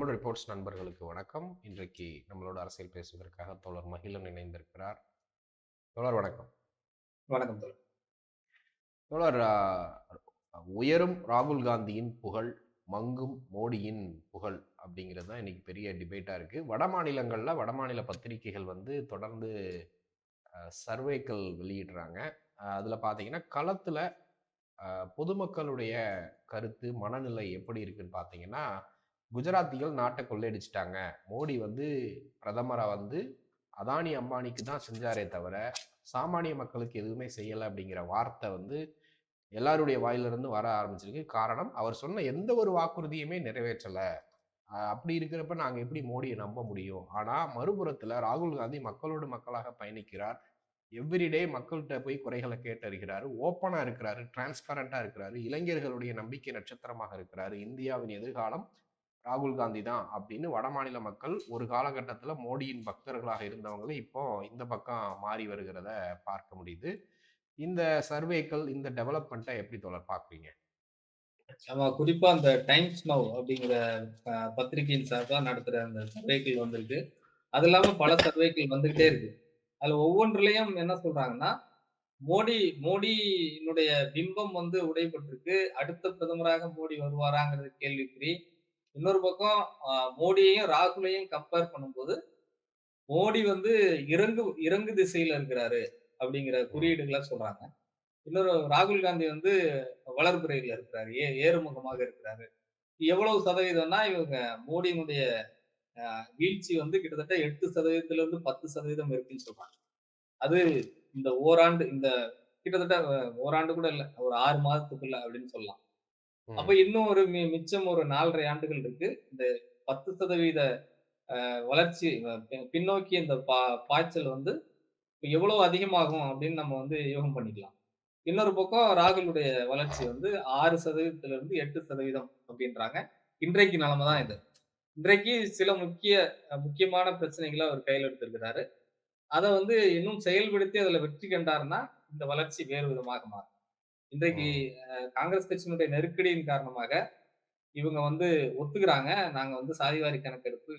Tamil reports நண்பர்களுக்கு வணக்கம். இன்றைக்கு நம்மளோட அரசியல் பேசுவதற்காக தோழர் மகிழன் இணைந்திருக்கிறார். தோழர் வணக்கம். வணக்கம் தோழர். தோழர், உயரும் ராகுல் காந்தியின் புகழ், மங்கும் மோடியின் புகழ் அப்படிங்கிறது தான் இன்னைக்கு பெரிய டிபேட்டா இருக்கு. வட மாநில பத்திரிகைகள் வந்து தொடர்ந்து சர்வேக்கள் வெளியிடுறாங்க. அதுல பார்த்தீங்கன்னா களத்துல பொதுமக்களுடைய கருத்து, மனநிலை எப்படி இருக்குன்னு பார்த்தீங்கன்னா, குஜராத்திகள் நாட்டை கொள்ளையடிச்சிட்டாங்க. மோடி வந்து பிரதமரா வந்து அதானி, அம்பானிக்கு தான் செஞ்சாரே தவிர, சாமானிய மக்களுக்கு எதுவுமே செய்யல அப்படிங்கிற வார்த்தை வந்து எல்லாருடைய வாயிலிருந்து வர ஆரம்பிச்சிருக்கு. காரணம், அவர் சொன்ன எந்த ஒரு வாக்குறுதியுமே நிறைவேற்றல. அப்படி இருக்கிறப்ப நாங்க எப்படி மோடியை நம்ப முடியும்? ஆனா மறுபுறத்துல ராகுல் காந்தி மக்களோடு மக்களாக பயணிக்கிறார். எவ்ரிடே மக்கள்கிட்ட போய் குறைகளை கேட்டறிகிறாரு. ஓப்பனா இருக்கிறாரு, டிரான்ஸ்பரண்டா இருக்கிறாரு. இளைஞர்களுடைய நம்பிக்கை நட்சத்திரமாக இருக்கிறாரு. இந்தியாவின் எதிர்காலம் ராகுல் காந்தி தான் அப்படின்னு வடமாநில மக்கள் ஒரு காலகட்டத்தில் மோடியின் பக்தர்களாக இருந்தவங்களே இப்போ இந்த பக்கம் மாறி வருகிறத பார்க்க முடியுது. இந்த சர்வேக்கள், இந்த டெவலப்மெண்ட்டை எப்படி தோழர் பார்க்குறீங்க? நம்ம குறிப்பா அந்த டைம்ஸ் நவ் அப்படிங்கிற பத்திரிகையின் சார்பா நடத்துற அந்த சர்வேக்கள் வந்திருக்கு. அது இல்லாம பல சர்வேக்கள் வந்துகிட்டே இருக்கு. அதுல ஒவ்வொன்றிலையும் என்ன சொல்றாங்கன்னா, மோடி மோடியினுடைய பிம்பம் வந்து உடைபட்டிருக்கு. அடுத்த பிரதமராக மோடி வருவாராங்கிறது கேள்விக்குறி. இன்னொரு பக்கம் மோடியையும், ராகுலையும் கம்பேர் பண்ணும்போது, மோடி வந்து இறங்கு திசையில இருக்கிறாரு அப்படிங்கிற ம். குறியீடுகள சொல்றாங்க. இன்னொரு ராகுல் காந்தி வந்து வளர்பிறையில இருக்கிறாரு. ஏறுமுகமாக இருக்கிறாரு. எவ்வளவு சதவீதம்னா, இவங்க மோடியினுடைய வீழ்ச்சி வந்து கிட்டத்தட்ட 8% 10% இருக்குன்னு சொல்றாங்க. அது இந்த ஓராண்டு கிட்டத்தட்ட ஓராண்டு கூட இல்ல. ஒரு 6 மாதத்துக்குள்ள அப்படின்னு சொல்லலாம். அப்ப ம். இன்னும் ஒரு மிச்சம் ஒரு 4 1/2 ஆண்டுகள் இருக்கு. இந்த 10% வளர்ச்சி பின்னோக்கி இந்த பாய்ச்சல் வந்து எவ்வளவு அதிகமாகும் அப்படின்னு நம்ம வந்து யூகம் பண்ணிக்கலாம். இன்னொரு பக்கம் ராகுலுடைய வளர்ச்சி வந்து 6% 8% அப்படின்றாங்க. இன்றைக்கு நிலைமை தான் இது. ம். இன்றைக்கு சில முக்கியமான பிரச்சனைகள அவர் கையில எடுத்திருக்கிறாரு. அத வந்து இன்னும் செயல்படுத்தி அதுல வெற்றி கண்டார்ன்னா, இந்த வளர்ச்சி வேறு விதமாக மாறும். இன்றைக்கு ம். காங்கிரஸ் கட்சியினுடைய நெருக்கடியின் காரணமாக இவங்க வந்து ஒத்துக்கிறாங்க. நாங்க வந்து சாதிவாரி கணக்கெடுப்பு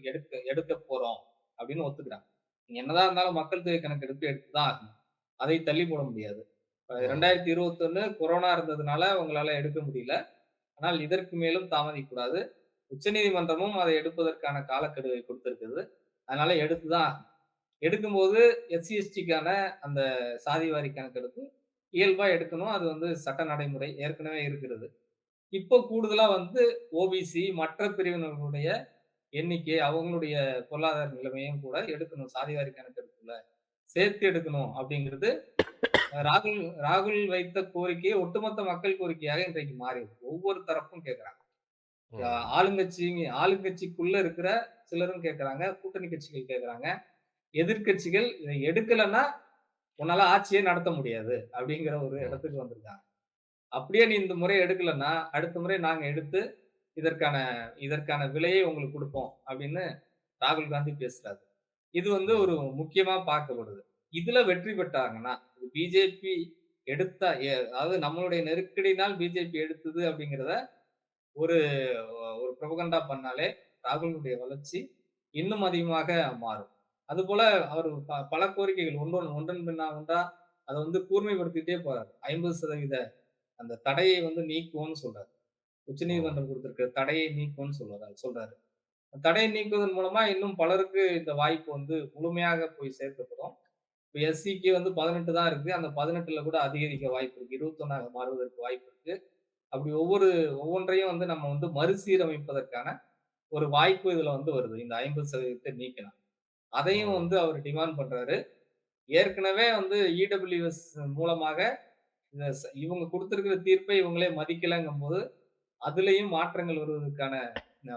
எடுக்க போறோம் அப்படின்னு ஒத்துக்கிறாங்க. நீங்க என்னதான் இருந்தாலும் மக்கள் தொகை கணக்கெடுப்பு எடுத்து தான் ஆகணும். அதை தள்ளி போட முடியாது. ம். 2021 கொரோனா இருந்ததுனால உங்களால எடுக்க முடியல. ஆனால் இதற்கு மேலும் தாமதிக்கக்கூடாது. உச்சநீதிமன்றமும் அதை எடுப்பதற்கான காலக்கெடுவை கொடுத்திருக்குது. அதனால எடுத்து தான் ஆகணும். எடுக்கும்போது எஸ்சி, எஸ்டிக்கான அந்த சாதிவாரி கணக்கெடுப்பு இயல்பா எடுக்கணும். அது வந்து சட்ட நடைமுறை ஏற்கனவே இருக்கிறது. இப்போ கூடுதலா வந்து ஓபிசி மற்ற பிரிவினர்களுடைய எண்ணிக்கை, அவங்களுடைய பொருளாதார நிலைமையும் கூட எடுக்கணும். சாதிவாரி கணக்கெடுப்புல சேர்த்து எடுக்கணும் அப்படிங்கிறது ராகுல் ராகுல் வைத்த கோரிக்கையை ஒட்டுமொத்த மக்கள் கோரிக்கையாக இன்றைக்கு மாறியிருக்கு. ஒவ்வொரு தரப்பும் கேட்கிறாங்க. அ ம். ஆளுங்கட்சிக்குள்ள இருக்கிற சிலரும் கேட்கிறாங்க. கூட்டணி கட்சிகள் கேட்கிறாங்க. எதிர்க்கட்சிகள் இதை எடுக்கலன்னா, உன்னால ஆட்சியே நடத்த முடியாது. அப்படிங்கிற ஒரு ம். இடத்துக்கு வந்திருக்காங்க. அப்படியே நீ இந்த முறை எடுக்கலன்னா, அடுத்த முறை நாங்க எடுத்து இதற்கான இதற்கான விலையை உங்களுக்கு குடுப்போம் அப்படின்னு ராகுல் காந்தி பேசுறாரு. இது வந்து ஒரு ம். முக்கியமா பார்க்கப்படுது. இதுல வெற்றி பெற்றாங்கன்னா, பிஜேபி எடுத்தா அதாவது நம்மளுடைய நெருக்கடியினால் பிஜேபி எடுத்தது அப்படிங்கிறத ஒரு ஒரு புரபகண்டா பண்ணாலே ராகுலுடைய வளர்ச்சி இன்னும் அதிகமாக மாறும். அதுபோல அவர் பல கோரிக்கைகள் ஒன்றன் பின்னா ஒன்றா அத வந்து கூர்மைப்படுத்திட்டே போறாரு. 50% அந்த தடையை வந்து நீக்குவோம்னு சொல்றாரு. ம். உச்சநீதிமன்றம் குடுத்திருக்கிற தடையை நீக்குவோம்னு சொல்றாரு. தடையை நீக்குவதன் மூலமா இன்னும் பலருக்கு இந்த வாய்ப்பு வந்து முழுமையாக போய் சேர்க்கப்படும். இப்ப எஸ்சிக்கு வந்து 18 தான் இருக்கு. அந்த 18ல கூட அதிகரிக்க வாய்ப்பு இருக்கு. 21ஆக மாறுவதற்கு வாய்ப்பு இருக்கு. அப்படி ஒவ்வொன்றையும் வந்து நம்ம வந்து மறுசீரமைப்பதற்கான ஒரு வாய்ப்பு இதுல வந்து வருது. இந்த 50% நீக்கினா. அதையும் ம். வந்து அவர் டிமாண்ட் பண்றாரு. ஏற்கனவே வந்து இடபிள்யூஎஸ் மூலமாக இவங்க குடுத்திருக்கிற தீர்ப்பை இவங்களே மதிக்கலங்கும்போது, அதிலேயும் மாற்றங்கள் வருவதற்கான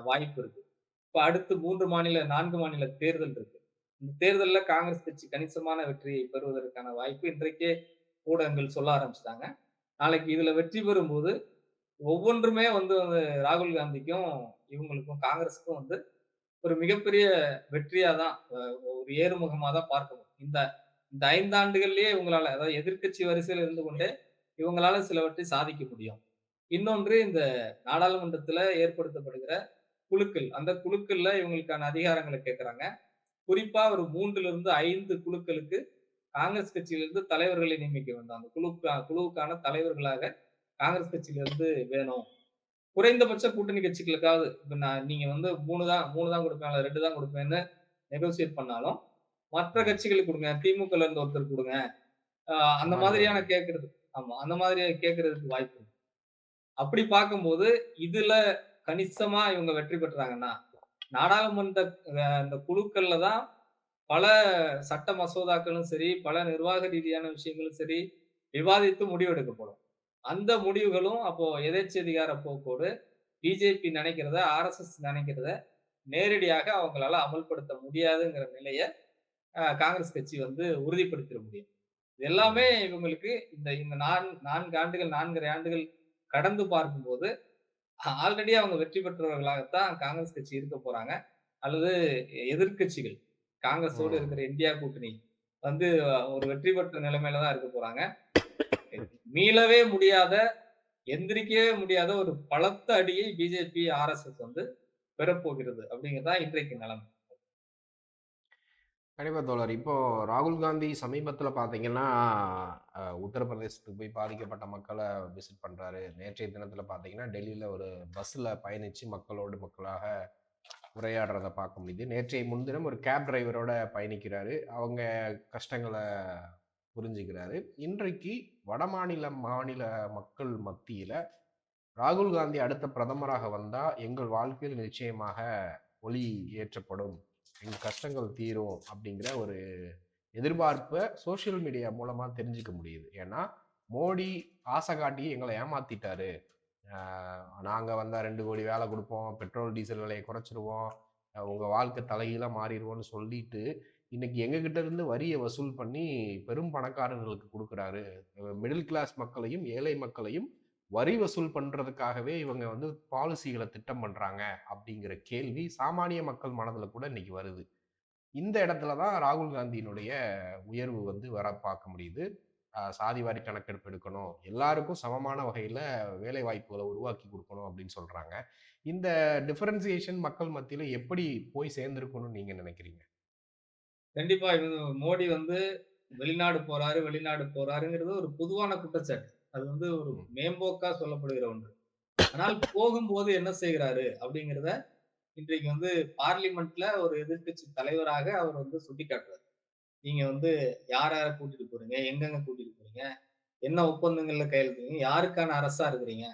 வாய்ப்பு இருக்கு. இப்ப அடுத்து 3 மாநில 4 மாநில தேர்தல் இருக்கு. இந்த தேர்தல்ல காங்கிரஸ் கட்சி கணிசமான வெற்றியை பெறுவதற்கான வாய்ப்பு இன்றைக்கே ஊடகங்கள் சொல்ல ஆரம்பிச்சுட்டாங்க. நாளைக்கு இதுல வெற்றி பெறும்போது, ஒவ்வொன்றுமே வந்து ராகுல் காந்திக்கும், இவங்களுக்கும் காங்கிரஸுக்கும் வந்து ஒரு மிகப்பெரிய வெற்றியா தான் ஒரு ஏறுமுகமா தான் பார்க்கணும். இந்த இந்த 5 ஆண்டுகள்லயே இவங்களால அதாவது எதிர்க்கட்சி வரிசையில இருந்து கொண்டே இவங்களால சிலவற்றை சாதிக்க முடியும். இன்னொன்று இந்த நாடாளுமன்றத்தில ஏற்படுத்தப்படுகிற குழுக்கள். அந்த குழுக்கள்ல இவங்களுக்கான அதிகாரங்கள கேட்கறாங்க. குறிப்பா ஒரு 3லிருந்து 5 குழுக்களுக்கு காங்கிரஸ் கட்சியிலிருந்து தலைவர்களை நியமிக்க வேண்டும். அந்த குழுவுக்கான தலைவர்களாக காங்கிரஸ் கட்சியிலிருந்து வேணும். குறைந்தபட்ச கூட்டணி கட்சிகளுக்காவது இப்ப நீங்க வந்து 3 தான் குடுப்பேன், அல்லது 2 தான் குடுப்பேன்னு நெகோசியேட் பண்ணாலும், மற்ற ம். கட்சிகளுக்கு குடுங்க. திமுகல இருந்து ஒருத்தர் குடுங்க. அ அந்த அந்த மாரி மாதிரியான வரும். கேட்கறது. ஆமா. அந்த மாதிரி கேட்கறதுக்கு வாய்ப்பு இருக்கு. அப்படி பார்க்கும்போது, இதுல கணிசமா இவங்க வெற்றி பெற்றாங்கன்னா, நாடாளுமன்ற அந்த குழுக்கள்ல தான் பல சட்ட மசோதாக்களும் சரி, பல நிர்வாக ரீதியான விஷயங்களும் சரி, விவாதித்து முடிவெடுக்கப்படும். அந்த முடிவுகளும் அப்போ எதேச்சதிகார போக்கோடு பிஜேபி நினைக்கிறத, ஆர்எஸ்எஸ் நினைக்கிறத நேரடியாக அவங்களால அமல்படுத்த முடியாதுங்கிற நிலைய காங்கிரஸ் கட்சி வந்து உறுதிப்படுத்திற முடியும். இது எல்லாமே ம். இவங்களுக்கு இந்த இந்த 4 ஆண்டுகள் 4 1/2 ஆண்டுகள் கடந்து பார்க்கும்போது, ஆல்ரெடி அவங்க வெற்றி பெற்றவர்களாகத்தான் காங்கிரஸ் கட்சி இருக்க போறாங்க. அல்லது எதிர்க்கட்சிகள், காங்கிரஸோடு ம். இருக்கிற இந்தியா கூட்டணி வந்து ஒரு வெற்றி பெற்ற நிலைமையில தான் இருக்க போறாங்க. மீளவே முடியாத, எந்திரிக்கவே முடியாத ஒரு பலத்த அடியை பிஜேபி, ஆர்எஸ்எஸ் வந்து பெறப்போகிறது அப்படிங்கிறது தான் இன்றைக்கு நிலைமை. கண்டிப்பா தோழர். இப்போ ராகுல் காந்தி சமீபத்தில பார்த்தீங்கன்னா, உத்தரப்பிரதேசத்துக்கு போய் பாதிக்கப்பட்ட மக்கள விசிட் பண்றாரு. நேற்றைய தினத்தில பார்த்தீங்கன்னா, டெல்லியில ஒரு பஸ்ல பயணிச்சு மக்களோடு மக்களாக உரையாடுறத பார்க்க முடியுது. நேற்றைய முன்தினம் ஒரு கேப் டிரைவரோட பயணிக்கிறாரு. அவங்க கஷ்டங்கள புரிஞ்சுக்கிறாரு. இன்றைக்கு வடமாநில, மாநில மக்கள் மத்தியில ராகுல் காந்தி அடுத்த பிரதமராக வந்தா, எங்கள் வாழ்க்கையில் நிச்சயமாக ஒளி ஏற்றப்படும். எங்க கஷ்டங்கள் தீரும் அப்படிங்கிற ஒரு எதிர்பார்ப்ப சோசியல் மீடியா மூலமா தெரிஞ்சுக்க முடியுது. ஏன்னா, மோடி ஆசை காட்டி எங்கள ஏமாத்திட்டாரு. அ நாங்க வந்தா 2,00,00,000 வேலை குடுப்போம். பெட்ரோல், டீசல் விலைய குறைச்சிருவோம். உங்க வாழ்க்கை தலைகீழா மாறிருவோம்னு சொல்லிட்டு, இன்னைக்கு எங்ககிட்ட இருந்து வரிய வசூல் பண்ணி பெரும் பணக்காரர்களுக்கு குடுக்குறாரு. மிடில் கிளாஸ் மக்களையும், ஏழை மக்களையும் வரி வசூல் பண்றதுக்காகவே இவங்க வந்து பாலிசிகள திட்டம் பண்றாங்க அப்படிங்கிற கேள்வி சாமானிய மக்கள் மனதில கூட இன்னைக்கு வருது. இந்த இடத்துல தான் ராகுல் காந்தியினுடைய உயர்வு வந்து வர பார்க்க முடியுது. சாதிவாரி கணக்கெடுப்பு எடுக்கணும். எல்லாருக்கும் சமமான வகையில வேலை வாய்ப்புகள உருவாக்கி குடுக்கணும் அப்படின்னு சொல்றாங்க. இந்த டிஃபரன்சியேஷன் மக்கள் மத்தியில எப்படி போய் சேர்ந்திருக்கும்னு நீங்க நினைக்கிறீங்க? கண்டிப்பா இவங்க மோடி வந்து வெளிநாடு போறாருங்கிறது ஒரு பொதுவான குற்றச்சாட்டு. அது வந்து ஒரு ம். மேம்போக்கா சொல்லப்படுகிற ஒன்று. ஆனால் போகும்போது என்ன செய்கிறாரு அப்படிங்கிறத இன்றைக்கு வந்து பார்லிமென்ட்ல ஒரு எதிர்க்கட்சி தலைவராக அவர் வந்து சுட்டிக்காட்டுறார். நீங்க வந்து யார் யார கூட்டிட்டு போறீங்க? எங்கெங்க கூட்டிட்டு போறீங்க? என்ன ஒப்பந்தங்கள்ல கையெழுத்திட்டீங்க? யாருக்கான அரசா இருக்கிறீங்க?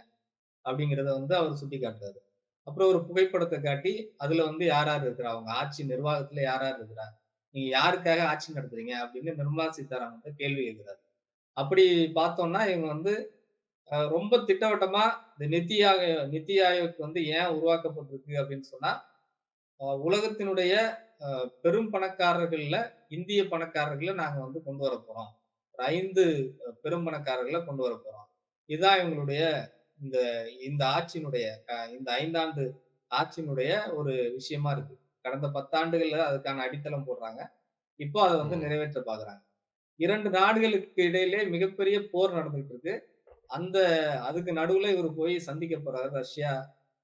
அப்படிங்கிறத வந்து அவர் சுட்டிக்காட்டுறாரு. அப்புறம் ஒரு புகைப்படத்த காட்டி, அதுல வந்து யார் யார் இருக்கிறா? உங்க ஆட்சி நிர்வாகத்துல யார் யார் இருக்கிறா? நீங்க யாருக்காக ஆட்சி நடத்துறீங்க? அப்படின்னு நிர்மலா சீதாராமன்ட்ட கேள்வி கேட்கிறாரு. அப்படி பார்த்தோம்னா, இவங்க வந்து ரொம்ப திட்டவட்டமா இந்த நித்தி ஆயோக் வந்து ஏன் உருவாக்கப்பட்டிருக்கு அப்படின்னு சொன்னா, உலகத்தினுடைய பெரும் பணக்காரர்கள்ல, இந்திய பணக்காரர்கள நாங்க வந்து கொண்டு வரப்போறோம். ஒரு 5 பெரும் பணக்காரர்கள கொண்டு வரப்போறோம். இதுதான் இவங்களுடைய இந்த இந்த ஆட்சியினுடைய இந்த 5 ஆண்டு ஆட்சியினுடைய ஒரு விஷயமா இருக்கு. கடந்த 10 ஆண்டுகள்ல அதுக்கான அடித்தளம் போடுறாங்க. இப்போ அத வந்து ம். நிறைவேற்ற பார்க்குறாங்க. 2 நாடுகளுக்கு இடையிலே மிகப்பெரிய போர் நடந்துகிட்டு இருக்கு. அந்த அதுக்கு நடுவுல இவரு போய் சந்திக்க போறாரு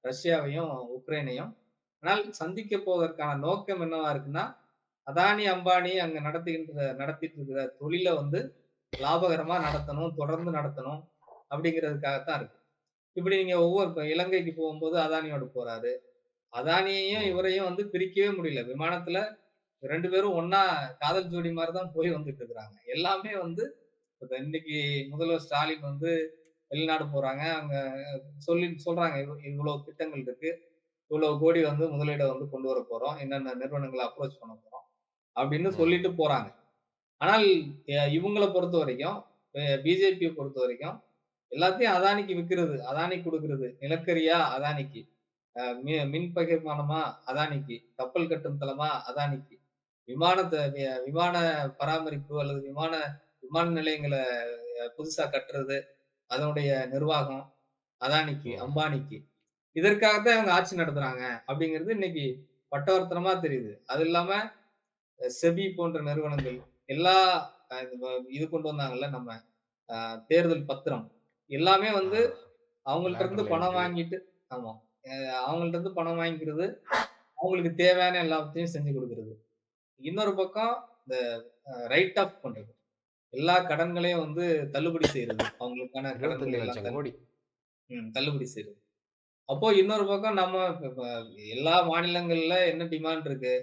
ரஷ்யாவையும், உக்ரைனையும். ஆனால் சந்திக்க போவதற்கான நோக்கம் என்னவா இருக்குன்னா, அதானி, அம்பானி அங்க நடத்திட்டு இருக்கிற தொழில வந்து லாபகரமா நடத்தணும், தொடர்ந்து நடத்தணும் அப்படிங்கிறதுக்காகத்தான் இருக்கு. இப்படி நீங்க இப்ப இலங்கைக்கு போகும்போது அதானியோட போறாரு. அதானியையும், ம். இவரையும் வந்து பிரிக்கவே முடியல. விமானத்துல 2 பேரும் ஒண்ணா காதல் ஜோடி மாரி தான் போய் வந்துட்டு இருக்கிறாங்க. எல்லாமே வந்து இப்ப இன்னைக்கு முதல்வர் ஸ்டாலின் வந்து வெளிநாடு போறாங்க. அங்க சொல்றாங்க. இவ்வளவு திட்டங்கள் இருக்கு. இவ்வளவு கோடி வந்து முதலீட வந்து கொண்டு வர போறோம். என்னென்ன நிறுவனங்கள அப்ரோச் பண்ண போறோம். அப்படின்னு சொல்லிட்டு ம். போறாங்க. ஆனால் இவங்கள பொறுத்தவரைக்கும், பிஜேபிய பொறுத்தவரைக்கும் எல்லாத்தையும் அதானிக்கு விக்கிறது. அதானிக்கு குடுக்குறது. நிலக்கரியா அதானிக்கு. மின் பகிர்மானமா அதானிக்கு. கப்பல் கட்டும் தளமா அதானிக்கு. விமான பராமரிப்பு அல்லது விமான நிலையங்கள புதுசா கட்டுறது, அதனுடைய நிர்வாகம் அதானிக்கு, ம். அம்பானிக்கு. இதற்காகத்தான் இவங்க ஆட்சி நடத்துறாங்க. அப்படிங்கிறது இன்னைக்கு பட்டவர்த்தனமா தெரியுது. அது இல்லாம செபி போன்ற நிறுவனங்கள் எல்லா அ இது கொண்டு வந்தாங்கல்ல நம்ம தேர்தல் பத்திரம். எல்லாமே ஆ. வந்து அவங்கள்ட்ட இருந்து லேட்டரல் பணம் என்ட்ரி. வாங்கிட்டு ஆமா. அவங்கள்ட்ட இருந்து பணம் வாங்கிக்கிறது, அவங்களுக்கு தேவையான எல்லாத்தையும் செஞ்சு குடுக்குறது. இன்னொரு பக்கம் இந்த ரைட் ஆஃப் பண்றது. எல்லா கடன்களையும் வந்து தள்ளுபடி செய்றது. அவங்களுக்கான கடன்களை எல்லாம் 25,00,000 கோடி. தள்ளுபடி செய்றது. அப்போ இன்னொரு பக்கம் நம்ம இப்ப எல்லா மாநிலங்கள்ல என்ன டிமாண்ட் இருக்கு?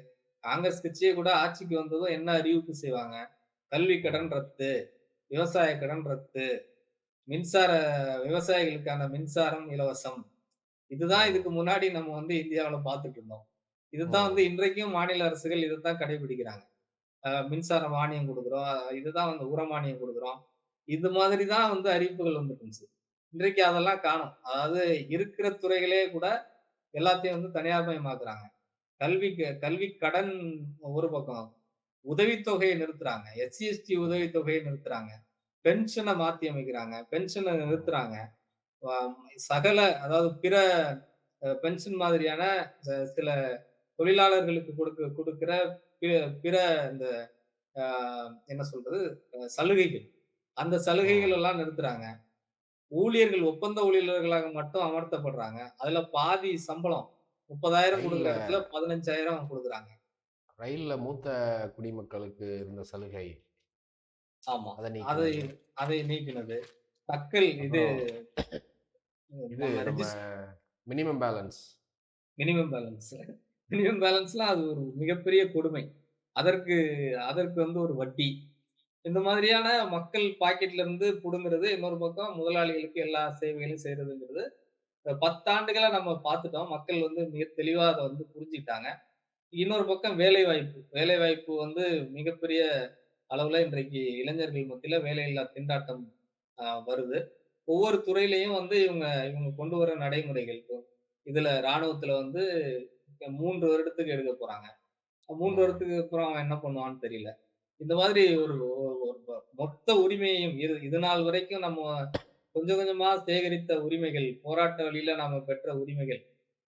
காங்கிரஸ் கட்சியே கூட ஆட்சிக்கு வந்ததும் என்ன அறிவிப்பு செய்வாங்க? கல்வி கடன் ம். ரத்து, விவசாய கடன் ரத்து, மின்சார விவசாயிகளுக்கான மின்சாரம் இலவசம். இதுதான் ம். இதுக்கு முன்னாடி நம்ம வந்து இந்தியாவுல பார்த்துட்டு இருந்தோம். இதுதான் வந்து ம். இன்றைக்கும் மாநில அரசுகள் இதத்தான் கடைபிடிக்கிறாங்க. மின்சார மானியம் குடுக்குறோம். இதுதான் வந்து உர மானியம் குடுக்குறோம். இது மாதிரி தான் வந்து அறிவிப்புகள் வந்துட்டு இருந்துச்சு. இன்றைக்கு அதெல்லாம் காணோம். அதாவது இருக்கிற துறைகளே கூட எல்லாத்தையும் வந்து தனியார்மயமாக்குறாங்க. கல்வி கடன் ஒரு பக்கம். உதவித்தொகையை நிறுத்துறாங்க. எஸ்சி, எஸ்டி ம். உதவித்தொகையை நிறுத்துறாங்க. பென்ஷன மாத்தி அமைக்கிறாங்க. பென்ஷன ம். நிறுத்துறாங்க. அ சகல அதாவது பிற பென்ஷன் மாதிரியான சில தொழிலாளர்களுக்கு குடுக்கிற பிற பிற இந்த அ என்ன சொல்றது? சலுகைகள். அந்த சலுகைகள் ம். எல்லாம் நிறுத்துறாங்க. ஊழியர்கள் ஒப்பந்த ஊழியர்களாக மட்டும் அமர்த்தப்படுறாங்க. அதுல பாதி சம்பளம் 30,000 ரயில்ல குடுக்குற இடத்துல 15,000 குடுக்குறாங்க. ரயில்ல மூத்த குடிமக்களுக்கு இருந்த சலுகை, ஆமா. அத அதை நீக்குனது. அதை நீக்கினது. தக்கல் இது அப்புறம் இது நம்ம நம்ம minimum balance. Minimum balance. Minimum பேலன்ஸ்லாம் அது ஒரு மிகப்பெரிய கொடுமை. அதற்கு அதற்கு வந்து ஒரு வட்டி. இந்த மாதிரியான மக்கள் பாக்கெட்ல இருந்து புடுங்குறது, இன்னொரு பக்கம் முதலாளிகளுக்கு எல்லா சேவைகளையும் செய்றதுங்கிறது, 10 ஆண்டுகளா நம்ம பார்த்துட்டோம். மக்கள் வந்து மிக தெளிவா அத வந்து புரிஞ்சுக்கிட்டாங்க. இன்னொரு பக்கம் வேலைவாய்ப்பு. வேலைவாய்ப்பு வந்து மிகப்பெரிய அளவுல இன்றைக்கு இளைஞர்கள் மத்தியில வேலையில்லா திண்டாட்டம் வருது. ஒவ்வொரு துறையிலயும் வந்து இவங்க இவங்க கொண்டு வர நடைமுறைகள். இப்போ இதுல ராணுவத்துல வந்து 3 வருடத்துக்கு எடுக்கப் போறாங்க. 3 ம். வருடத்துக்கு அப்புறம் அவன் என்ன பண்ணுவான்னு தெரியல. இந்த மாதிரி ஒரு ஒரு மொத்த உரிமையையும் இது நாள் வரைக்கும் நம்ம கொஞ்சம் கொஞ்சமா சேகரித்த உரிமைகள், போராட்ட வழியில நாம பெற்ற உரிமைகள்,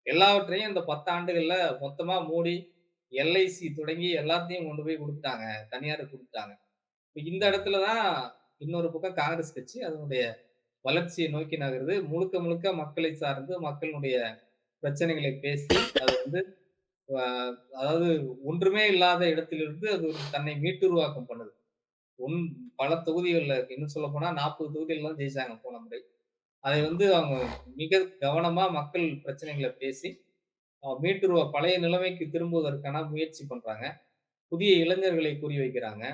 எல்லாவற்றையும் இந்த 10 ஆண்டுகள்ல மொத்தமா மூடி, எல்ஐசி தொடங்கி எல்லாத்தையும் கொண்டு போய் குடுத்துட்டாங்க. தனியாருக்கு குடுத்துட்டாங்க. இப்ப இந்த ம். இடத்துல தான் இன்னொரு பக்கம் காங்கிரஸ் கட்சி அதனுடைய வளர்ச்சியை நோக்கி நகருது. முழுக்க முழுக்க மக்களை சார்ந்து, மக்களுடைய பிரச்சனைகளை பேசி, அது வந்து அ அதாவது ஒன்றுமே இல்லாத இடத்திலிருந்து அது ஒரு தன்னை மீட்டுருவாக்கம் பண்ணுது. உன் பல தொகுதிகள்ல இருக்கு. இன்னும் சொல்லப்போனா 40 தொகுதிகள்ல தான் ஜெயிச்சாங்க போன முறை. அதை வந்து அவங்க மிக கவனமா மக்கள் பிரச்சனைகள பேசி, பழைய நிலைமைக்கு திரும்புவதற்கான முயற்சி பண்றாங்க. புதிய இளைஞர்களை குறி வைக்கிறாங்க.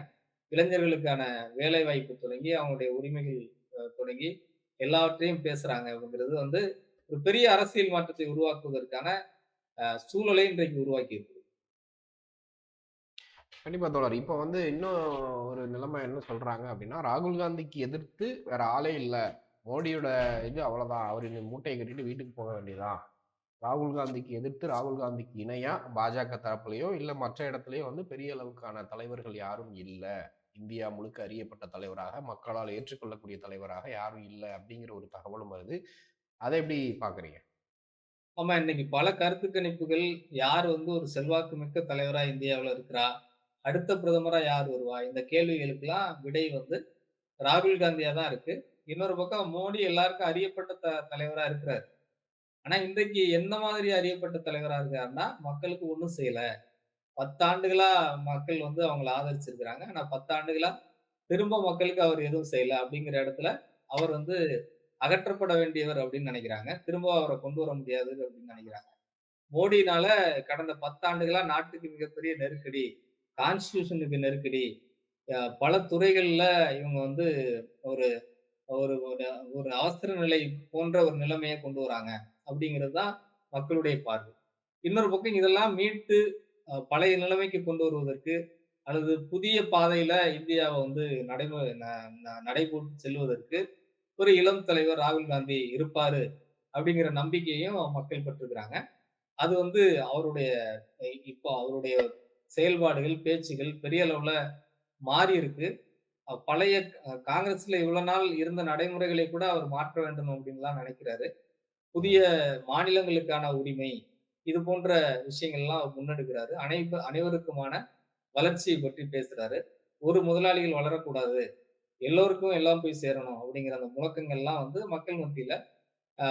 இளைஞர்களுக்கான வேலைவாய்ப்பு தொடங்கி, அவங்களுடைய உரிமைகள் தொடங்கி, எல்லாவற்றையும் பேசுறாங்க அப்படிங்கிறது வந்து ஒரு பெரிய அரசியல் மாற்றத்தை உருவாக்குவதற்கான சூழலை இன்றைக்கு உருவாக்கி இருக்கு. கண்டிப்பா தோழர். இப்ப வந்து இன்னும் ஒரு நிலைமை என்ன சொல்றாங்க அப்படின்னா, ராகுல் காந்திக்கு எதிர்த்து வேற ஆளே இல்ல. மோடியோட இது அவ்வளவுதான். அவரு இந்த மூட்டைய கட்டிட்டு வீட்டுக்கு போக வேண்டியதுதான். ராகுல் காந்திக்கு எதிர்த்து, ராகுல் காந்திக்கு இணையா பாஜக தரப்புலயோ, இல்ல மற்ற இடத்துலயோ வந்து பெரிய அளவுக்கான தலைவர்கள் யாரும் இல்ல. இந்தியா முழுக்க அறியப்பட்ட தலைவராக, மக்களால் ஏற்றுக்கொள்ளக்கூடிய தலைவராக யாரும் இல்ல அப்படிங்கிற ஒரு தகவலும் வருது. அத எப்படி பார்க்குறீங்க? ஆமா, இன்னைக்கு பல கருத்து கணிப்புகள் யார் வந்து ஒரு செல்வாக்கு மிக்க தலைவரா இந்தியாவுல இருக்கிறா? அடுத்த பிரதமரா யார் வருவா? இந்த கேள்விகளுக்கெல்லாம் விடை வந்து ராகுல் காந்தியா தான் இருக்கு. இன்னொரு பக்கம் மோடி எல்லாருக்கும் அறியப்பட்ட தலைவரா இருக்கிறாரு. ஆனா இன்றைக்கு எந்த மாதிரி அறியப்பட்ட தலைவரா இருக்காருன்னா, மக்களுக்கு ஒண்ணும் செய்யல. 10 ஆண்டுகளா மக்கள் வந்து அவங்கள ஆதரிச்சிருக்கிறாங்க. ஆனா 10 ஆண்டுகளா திரும்ப மக்களுக்கு அவர் எதுவும் செய்யல அப்படிங்கிற இடத்துல, அவர் வந்து அகற்றப்பட வேண்டியவர் அப்படின்னு நினைக்கிறாங்க. திரும்ப அவர கொண்டு வர முடியாது அப்படின்னு நினைக்கிறாங்க. மோடியினால கடந்த 10 ஆண்டுகளா நாட்டுக்கு மிகப்பெரிய நெருக்கடி. கான்ஸ்டிடியூஷனுக்கு நெருக்கடி. பல துறைகள்ல இவங்க வந்து ஒரு ஒரு ஒரு ஒரு அவசர நிலை போன்ற ஒரு நிலைமைய கொண்டு வராங்க. அப்படிங்கிறது தான் மக்களுடைய பார்வை. இன்னொரு பக்கம் இதெல்லாம் மீட்டு பழைய நிலைமைக்கு கொண்டு வருவதற்கு, அல்லது புதிய பாதையில இந்தியாவ வந்து நடைமு ந ந நடைபோட்டு செல்வதற்கு ஒரு இளம் தலைவர் ராகுல் காந்தி இருப்பாரு அப்படிங்கிற நம்பிக்கையையும் மக்கள் பெற்றிருக்கிறாங்க. அது வந்து அவருடைய இப்போ அவருடைய செயல்பாடுகள், பேச்சுகள் பெரிய அளவுல மாறியிருக்கு. பழைய காங்கிரஸ்ல இவ்வளவு நாள் இருந்த நடைமுறைகளை கூட அவர் மாற்ற வேண்டும் அப்படின்னுலாம் நினைக்கிறாரு. புதிய ம். மாநிலங்களுக்கான உரிமை, இது போன்ற விஷயங்கள்லாம் அவர் முன்னெடுக்கிறாரு. அனைவருக்குமான வளர்ச்சியை பற்றி பேசுறாரு. ஒரு முதலாளிகள் வளரக்கூடாது. எல்லோருக்கும் எல்லாம் போய் சேரணும் அப்படிங்கிற அந்த முழக்கங்கள்லாம் வந்து மக்கள் மத்தியில அ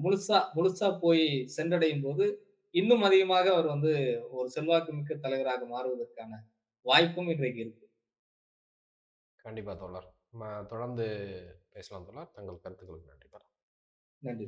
முழுசா முழுசா போய் சென்றடையும் போது, இன்னும் அதிகமாக அவர் வந்து ஒரு செல்வாக்குமிக்க தலைவராக மாறுவதற்கான வாய்ப்பும் இன்றைக்கு இருக்கு. கண்டிப்பா தோழர். நம்ம தொடர்ந்து பேசலாம் தோழர். தங்கள் கருத்துக்களுக்கு நன்றி. நன்றி.